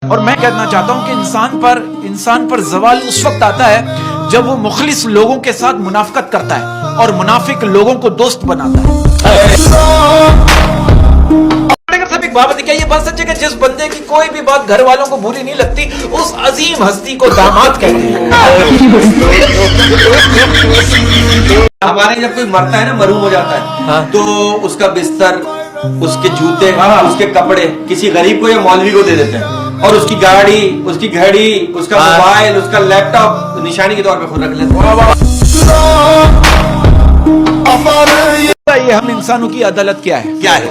और मैं कहना चाहता हूं कि इंसान पर जवाल उस वक्त आता है जब वो मुखलिस लोगों के साथ मुनाफिकत करता है और मुनाफिक लोगों को दोस्त बनाता है। एक बात क्या ये बात सच है कि जिस बंदे की कोई भी बात घर वालों को बुरी नहीं लगती उस अजीम हस्ती को दामाद कहते हैं। हमारे जब कोई मरता है ना, मरूम हो जाता है, हाँ। तो उसका बिस्तर, उसके जूते, उसके कपड़े किसी गरीब को या मौलवी को दे देते हैं और उसकी गाड़ी, उसकी घड़ी, उसका मोबाइल, उसका लैपटॉप निशानी के तौर पे खुद रख लेते हैं। ये हम इंसानों की अदालत क्या है?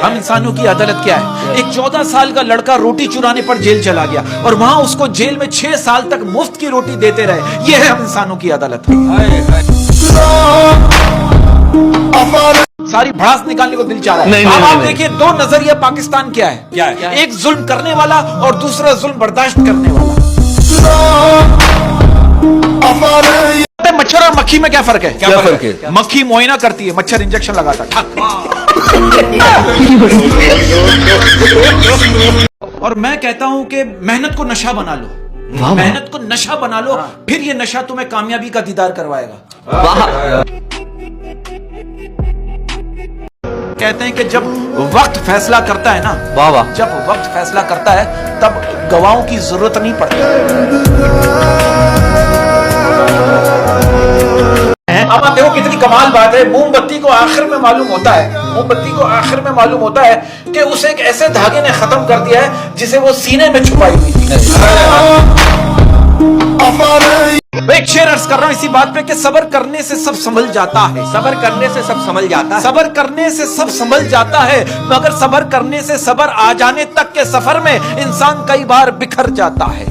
हम इंसानों की अदालत क्या है? एक 14 साल का लड़का रोटी चुराने पर जेल चला गया और वहां उसको जेल में 6 साल तक मुफ्त की रोटी देते रहे। ये है हम इंसानों की अदालत। सारी भड़ास निकालने को दिल चाह रहा है। अब आप देखिए दो नजरिया पाकिस्तान क्या है? एक जुल्म करने वाला और दूसरा जुल्म बर्दाश्त करने वाला। मच्छर और मक्खी में क्या फर्क है? क्या फर्क है? मक्खी मुआयना करती है, मच्छर इंजेक्शन लगाता है। और मैं कहता हूं कि मेहनत को नशा बना लो, मेहनत को नशा बना लो, फिर ये नशा तुम्हें कामयाबी का दीदार करवाएगा। कहते हैं कि जब वक्त फैसला करता है ना, जब वक्त फैसला करता है तब गवाहों की जरूरत नहीं पड़ती। अब आप देखो कितनी कमाल बात है। मोमबत्ती को आखिर में मालूम होता है, कि उसे एक ऐसे धागे ने खत्म कर दिया है जिसे वो सीने में छुपाई हुई थी। मैं एक शेर अर्ज कर रहा हूं इसी बात पे कि सब्र करने से सब संभल जाता है। सब्र करने से सब संभल जाता है। सब्र करने से सब संभल जाता है, मगर सब्र करने से सब्र आ जाने तक के सफर में इंसान कई बार बिखर जाता है।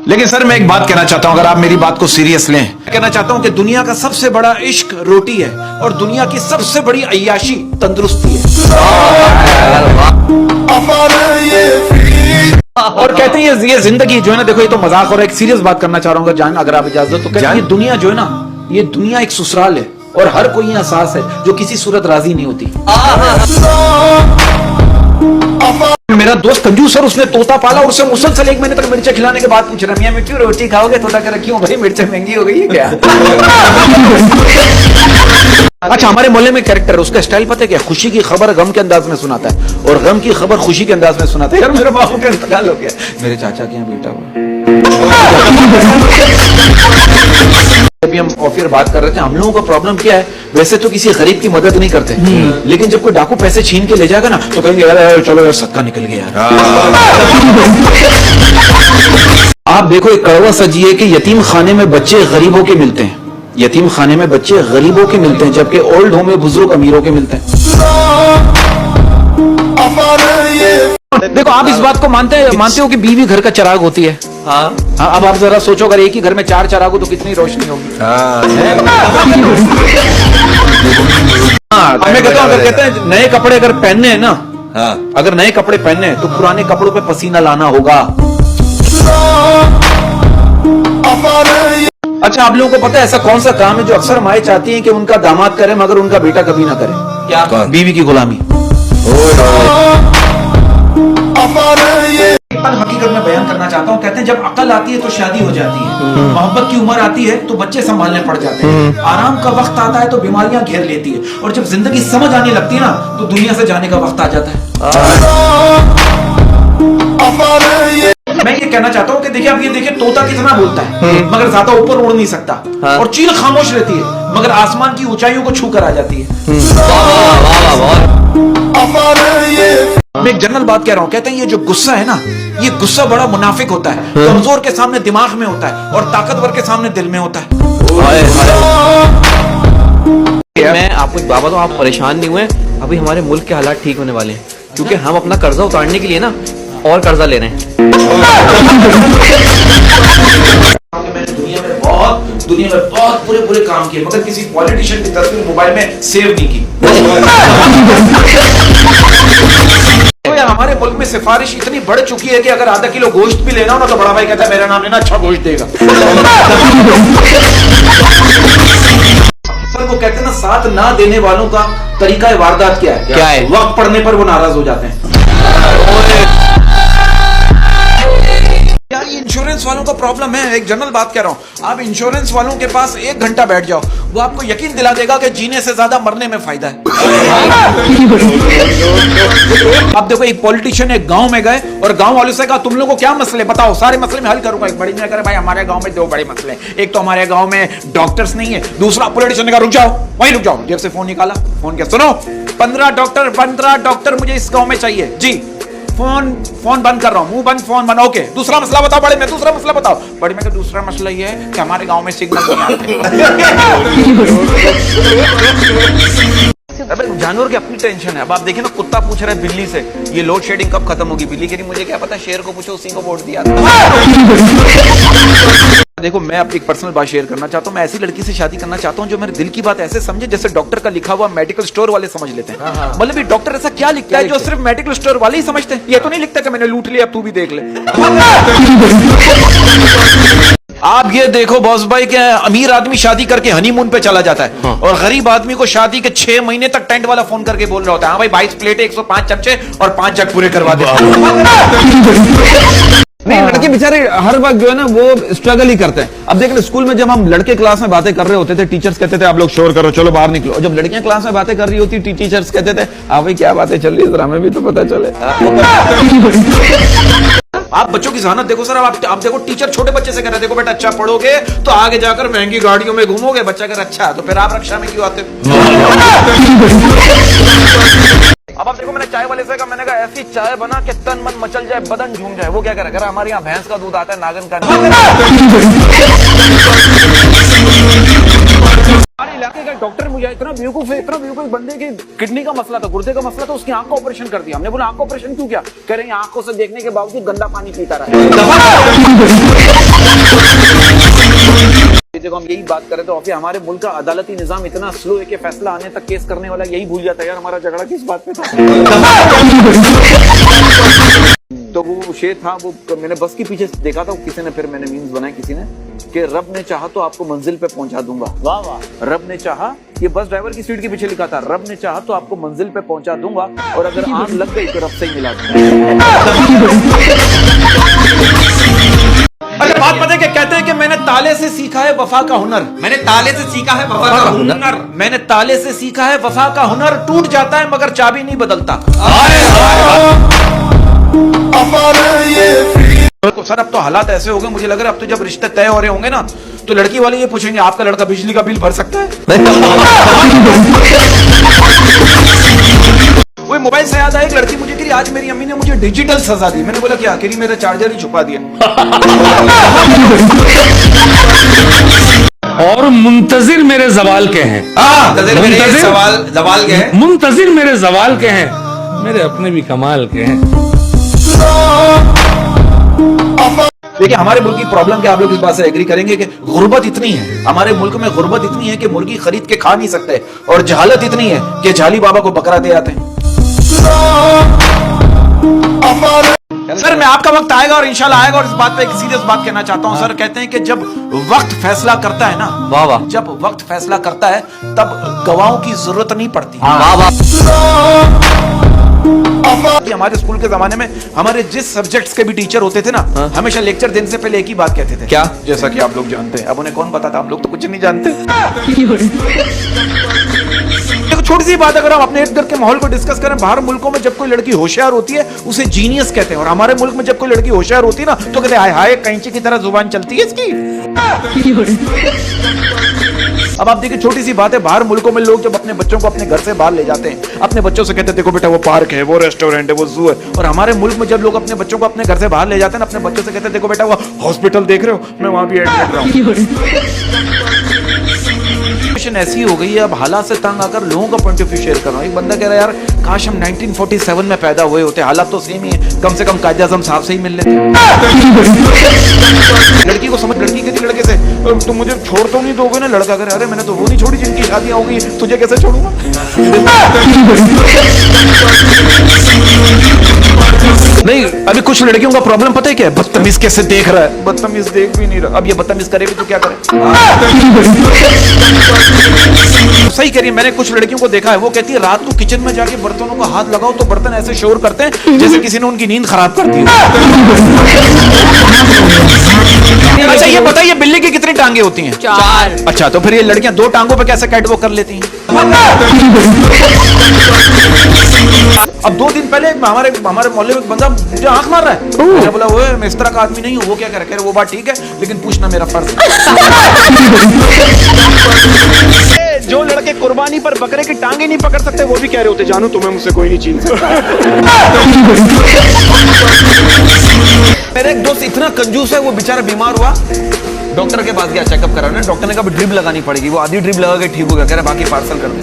लेकिन सर मैं एक बात कहना चाहता हूं, अगर आप मेरी बात को सीरियस लें, कहना चाहता हूं कि दुनिया का सबसे बड़ा इश्क रोटी है और दुनिया की सबसे बड़ी अय्याशी तंदुरुस्ती है। और कहते हैं ये जिंदगी जो है ना, देखो ये तो मजाक हो रहा है, एक सीरियस बात करना चाह रहा हूं अगर आप इजाजत तो। कहते हैं ये दुनिया जो है ना, ये दुनिया एक ससुराल है और हर कोई यहाँ सास है जो किसी सूरत राजी नहीं होती। मेरा दोस्त कंजूस और उसने तोता पाला और उसे मुसलसल 1 महीने तक मिर्चें खिलाने के बाद पूछ रहा मियां मिट्टी रोटी खाओगे? तोता कह रहा क्यों भाई, मिर्चें महंगी हो गई है क्या? अच्छा, हमारे मोहल्ले में कैरेक्टर है, उसका स्टाइल पता है क्या? खुशी की खबर गम के अंदाज में सुनाता है और गम की खबर खुशी के अंदाज में सुनाता है। यार मेरे बाबू का इंतकाल हो गया, मेरे चाचा के यहाँ बेटा हुआ। अभी हम ऑफियर बात कर रहे थे, हम लोगों का प्रॉब्लम क्या है, वैसे तो किसी गरीब की मदद नहीं करते, लेकिन जब कोई डाकू पैसे छीन के ले जाएगा ना तो कहेंगे यार चलो यार सदका निकल गया यार। आप देखो एक कड़वा सच ये कि यतीम खाने में बच्चे गरीबों के मिलते हैं, यतीम खाने में बच्चे गरीबों के मिलते हैं, जबकि ओल्ड होम में बुजुर्ग अमीरों के मिलते हैं। देखो आप इस बात को मानते हो कि बीवी घर का चिराग होती है? हाँ। अब आप जरा सोचो, अगर एक ही घर में 4 चिराग हो तो कितनी रोशनी होगी। मैं कहता हूँ, अगर कहते हैं नए कपड़े अगर पहनने हैं ना, अगर नए कपड़े पहनने हैं तो पुराने कपड़ों पे पसीना लाना होगा। अच्छा, आप लोगों को पता है ऐसा कौन सा काम है जो अक्सर माएँ चाहती हैं कि उनका दामाद करे मगर उनका बेटा कभी ना करे? क्या? बीवी की गुलामी। हकीकत में बयान करना चाहता हूँ, कहते हैं जब अकल आती है तो शादी हो जाती है, मोहब्बत की उम्र आती है तो बच्चे संभालने पड़ जाते हैं, आराम का वक्त आता है तो बीमारियां घेर लेती है, और जब जिंदगी समझ आने लगती है ना तो दुनिया से जाने का वक्त आ जाता है। मैं ये कहना चाहता हूँ कि देखिए, आप ये देखिए तोता कितना बोलता है मगर ज्यादा ऊपर उड़ नहीं सकता, और चील खामोश रहती है मगर आसमान की ऊंचाइयों को छू कर आ जाती है। मैं एक जनरल बात कह रहा हूँ, कहते हैं ये जो गुस्सा है ना, ये गुस्सा बड़ा मुनाफिक होता है, कमजोर के सामने दिमाग में होता है और ताकतवर के सामने दिल में होता है। मैं आपको एक बात बताऊं, आप परेशान नहीं हुए, अभी हमारे मुल्क के हालात ठीक होने वाले हैं, क्योंकि हम अपना कर्जा उतारने के लिए ना और कर्जा ले रहे हैं। दुनिया में बहुत बुरे काम किए मगर किसी पॉलिटिशियन की तस्वीर मोबाइल में सेव नहीं की। तो यार हमारे मुल्क में सिफारिश इतनी बढ़ चुकी है कि अगर आधा किलो गोश्त भी लेना हो ना तो बड़ा भाई कहता है मेरा नाम लेना, अच्छा गोश्त देगा। सर वो कहते हैं ना, साथ ना देने वालों का तरीका वारदात क्या है? क्या है? वक्त पड़ने पर वो नाराज हो जाते हैं। इंश्योरेंस वालों का प्रॉब्लम है, एक जनरल बात कह रहा हूं, आप इंश्योरेंस वालों के पास 1 घंटा बैठ जाओ, वो आपको यकीन दिला देगा कि जीने से ज्यादा मरने में फायदा है। आप देखो, एक पॉलिटिशियन एक गांव में गए और गांव वालों से कहा तुम लोगों को क्या मसले बताओ, सारे मसले में हल करूंगा। एक बड़ी ने कहा भाई हमारे गांव में 2 बड़े मसले हैं, एक तो हमारे गांव में डॉक्टर्स नहीं है, दूसरा पॉलिटिशियन ने कहा रुक जाओ, वहीं रुक जाओ, जेब से फोन निकाला, फोन किया, सुनो 15 डॉक्टर मुझे इस गांव में चाहिए जी, फोन बंद कर रहा हूं, मुंह बंद, फोन बंद, ओके। दूसरा मसला बताओ बड़े में, दूसरा मसला बताओ बड़े में। दूसरा मसला ये है कि हमारे गांव में सिग्नल नहीं आते। अबे जानवर की अपनी टेंशन है। अब आप देखिए ना, कुत्ता पूछ रहा है बिल्ली से ये लोड शेडिंग कब खत्म होगी, बिल्ली कह रही मुझे क्या पता, शेर को पूछो उसी को वोट दिया। देखो, मैं अपनी एक पर्सनल बात शेयर करना चाहता हूँ। मैं ऐसी लड़की से शादी करना चाहता हूँ जो मेरे दिल की बात ऐसे समझे जैसे डॉक्टर का लिखा हुआ मेडिकल स्टोर वाले समझ लेते हैं। मतलब ये डॉक्टर ऐसा क्या लिखता है जो सिर्फ मेडिकल स्टोर वाले ही समझते हैं। ये तो नहीं लिखता कि मैंने लूट लिया, अब तू भी देख ले। आप ये देखो बॉस भाई, कि अमीर आदमी शादी करके हनीमून पे चला जाता है और गरीब आदमी को शादी के 6 महीने तक टेंट वाला फोन करके बोल रहा होता है हाँ भाई 22 प्लेटें, 105 चमचे और 5 जग पूरे करवा दे। नहीं, लड़के बेचारे हर वक्त जो है ना वो स्ट्रगल ही करते हैं। अब देख लो, स्कूल में जब हम लड़के क्लास में बातें कर रहे होते थे, टीचर्स कहते थे आप लोग शोर करो, चलो बाहर निकलो। जब लड़कियां क्लास में बातें कर रही होती, टीचर्स कहते थे हाँ भाई क्या बातें चल रही है, जरा हमें भी तो पता चले। आप बच्चों की जहानत देखो सर। आप देखो, टीचर छोटे बच्चे से कह रहे हैं देखो बेटा अच्छा पढ़ोगे तो आगे जाकर महंगी गाड़ियों में घूमोगे। बच्चा अगर अच्छा तो फिर आप रक्षा में क्यों आते हो? अब आप देखो, मैंने चाय वाले से कहा, मैंने कहा ऐसी चाय बना कि तन मन मचल जाए, बदन झूम जाए। वो क्या कह रहा है, हमारे यहाँ भैंस का दूध आता है, नागन का नहीं। हमारे इलाके का डॉक्टर मुझे इतना बेवकूफ बंदे की किडनी का मसला था, गुर्दे का मसला था, उसकी आंख का ऑपरेशन कर दिया। हमने बोला आंख का ऑपरेशन क्यों किया? कह रहे हैं आंखों से देखने के बावजूद गंदा पानी पीता रहा। जब हम यही बात करें तो फिर हमारे मुल्क का अदालती निजाम इतना स्लो है कि फैसला आने तक केस करने वाला यही भूल जाता है यार हमारा झगड़ा किस बात पे था। तो वो शेर था, वो मैंने बस के पीछे देखा था, किसी ने फिर मैंने मीम्स बनाए किसी ने कि रब ने चाहा तो आपको मंजिल पे पहुंचा दूंगा। वाह वाह। रब ने चाहा, ये बस ड्राइवर की सीट के पीछे लिखा था, रब ने चाहा तो आपको मंजिल पे पहुंचा दूंगा और अगर आग लग गई तो रब से ही मिला दूंगा। अच्छा बात पता है क्या कहते हैं कि मैंने ताले से सीखा है वफा का हुनर। मैंने ताले से सीखा है वफा का हुनर। मैंने ताले से सीखा है वफा का हुनर, टूट जाता है मगर चाबी नहीं बदलता। सर अब तो हालात ऐसे हो गए, मुझे लग रहा है अब तो जब रिश्ते तय हो रहे होंगे ना तो लड़की वाले ये पूछेंगे आपका लड़का बिजली का बिल भर सकता है? वो मोबाइल से याद आया, एक लड़की मुझे कही आज मेरी अम्मी ने मुझे डिजिटल सजा दी। मैंने बोला क्या? करी मेरा चार्जर ही छुपा दिया। और मुंतजिर मेरे जवाल के हैं। जवाल के हैं, मुंतजिर मेरे जवाल के हैं, मेरे अपने भी कमाल के हैं। देखिए हमारे मुल्क की प्रॉब्लम क्या, आप लोग इस बात से एग्री करेंगे कि गुर्बत इतनी है, हमारे मुल्क में गुर्बत इतनी है कि मुर्गी खरीद के खा नहीं सकते, और जहालत इतनी है कि झाली बाबा को बकरा दे आते हैं। सर मैं आपका वक्त आएगा और इंशाल्लाह आएगा, और इस बात पे एक सीरियस बात कहना चाहता हूं। सर कहते हैं कि जब वक्त फैसला करता है ना, वाह वाह, जब वक्त फैसला करता है तब गवाहों की जरूरत नहीं पड़ती। वाह वाह। हमारे स्कूल के जमाने में हमारे जिस सब्जेक्ट्स के भी टीचर होते थे ना, हमेशा लेक्चर देने से पहले एक ही बात कहते थे। क्या? जैसा कि आप लोग जानते हैं। अब उन्हें कौन बताता, हम लोग तो कुछ नहीं जानते। देखो छोटी सी बात, अगर हम अपने इर्द गिर्द के माहौल को डिस्कस करें, बाहर मुल्कों में जब कोई लड़की होशियार होती है उसे जीनियस कहते हैं, और हमारे मुल्क में जब कोई लड़की होशियार होती है ना तो कहते हैं हाय हाय कैंची की तरह जुबान चलती है इसकी। अब आप देखिए छोटी सी बात है, बाहर मुल्कों में लोग जब अपने बच्चों को अपने घर से बाहर ले जाते हैं, अपने बच्चों से कहते हैं देखो बेटा वो पार्क है, वो रेस्टोरेंट है, वो जू है। और हमारे मुल्क में जब लोग अपने बच्चों को अपने घर से बाहर ले जाते हैं, अपने बच्चों से कहते हैं देखो बेटा वो हॉस्पिटल देख रहे हो, मैं वहां भी एडमिट रहा हूं। ऐसी हो गई है, अब हालात से तंग आकर लोगों का पॉइंट ऑफ व्यू शेयर कर रहा हूं। एक बंदा कह रहा है यार काश हम 1947 में पैदा हुए होते, हालात तो सेम ही है, कम से कम कायदे आज़म साहब से ही मिल लेते। लड़की को समझ, लड़की कहती लड़के से तुम मुझे छोड़ तो नहीं दोगे ना? लड़का करे अरे मैंने तो वो नहीं छोड़ी जिनकी शादियां हो गई, तुझे कैसे छोड़ूंगा? नहीं, अभी कुछ लड़कियों का प्रॉब्लम पता है क्या है? बदतमीज कैसे देख रहा है, बदतमीज देख भी नहीं रहा। अब ये बदतमीज करे भी तो क्या करे? सही कह रही है। मैंने कुछ लड़कियों को देखा है, वो कहती है रात को किचन में जाके बर्तनों को हाथ लगाओ तो बर्तन ऐसे शोर करते हैं जैसे किसी ने उनकी नींद खराब कर दी। अच्छा ये बताइए बिल्ली की कितनी टांगे होती हैं? 4। अच्छा तो फिर ये लड़कियां 2 टांगों पे कैसे कैटवॉक कर लेती हैं? अब 2 दिन पहले हमारे मोहल्ले में एक बंदा मुझे आंख मार रहा है। मैंने बोला वो मैं इस तरह का आदमी नहीं हूँ। वो क्या कह रहा है? वो बात ठीक है लेकिन पूछना मेरा फर्ज है। जो लड़के कुर्बानी पर बकरे की टांगे नहीं पकड़ सकते वो भी कह रहे होते जानू तुम्हें मुझसे कोई नहीं छीन सकता। मेरा एक दोस्त इतना कंजूस है, वो बेचारा बीमार हुआ, डॉक्टर के पास गया चेकअप कराने। डॉक्टर ने कहा ड्रिप लगानी पड़ेगी, वो आधी ड्रिप लगा के ठीक हो गया। कह रहा बाकी पार्सल कर दे।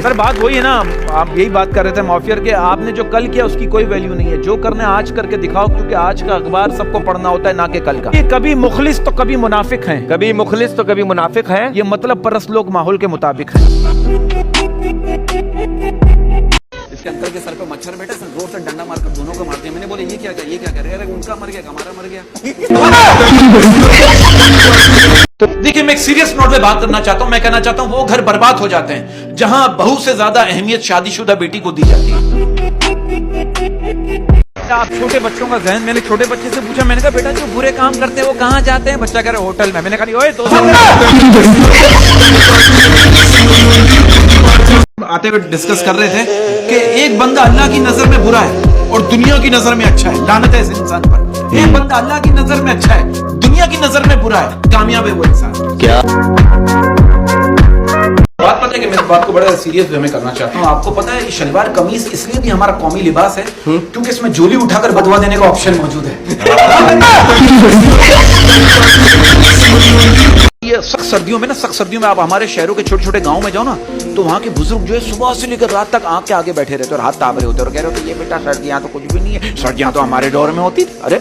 सर बात वही है ना, आप यही बात कर रहे थे माफियर के, आपने जो कल किया उसकी कोई वैल्यू नहीं है। जो करना आज करके दिखाओ, क्योंकि आज का अखबार सबको पढ़ना होता है ना कि कल का। ये कभी मुखलिस तो कभी मुनाफिक हैं, कभी मुखलिस तो कभी मुनाफिक हैं। ये मतलब परस्त लोग माहौल के मुताबिक हैं। इसके अंकल के सर पे मच्छर बैठे, जोर से डंडा मारकर दोनों को मारते हैं। मैंने बोले ये क्या कर रहे हैं? अरे उनका मर गया, हमारा मर गया। तो देखिए मैं एक सीरियस नोट पे बात करना चाहता हूं। मैं कहना चाहता हूं वो घर बर्बाद हो जाते हैं जहां बहू से ज्यादा अहमियत शादीशुदा बेटी को दी जाती है। आप छोटे बच्चों का जहन, मैंने छोटे बच्चे से पूछा, मैंने कहा बेटा जो बुरे काम करते हैं वो कहाँ जाते हैं? बच्चा कह रहा है होटल में। मैंने कहा ओए आते हुए डिस्कस कर रहे थे कि एक बंदा अल्लाह की नजर में बुरा है और दुनिया की नजर में अच्छा है। लानत है इस इंसान पर। एक बंदा अल्लाह की नजर में अच्छा है, दुनिया की नजर में बुरा है, कामयाब है वो इंसान। क्या बात पता है कि मैं इस बात को बड़ा सीरियस वे में करना चाहता हूँ। आपको पता है ये शलवार कमीज इसलिए भी हमारा कौमी लिबास है क्योंकि इसमें जोली उठाकर बदवा देने का ऑप्शन मौजूद है। ये सख्त सर्दियों में ना, सख्त सर्दियों में आप हमारे शहरों के छोटे छोटे गांव में जाओ ना, तो वहाँ के बुजुर्ग जो है सुबह से लेकर रात तक आंख के आगे बैठे रहते और हाथ ताप रहे होते और कह रहे होते ये बेटा सर्दियां तो कुछ भी नहीं है, सर्दियां तो हमारे दौर में होती थी। अरे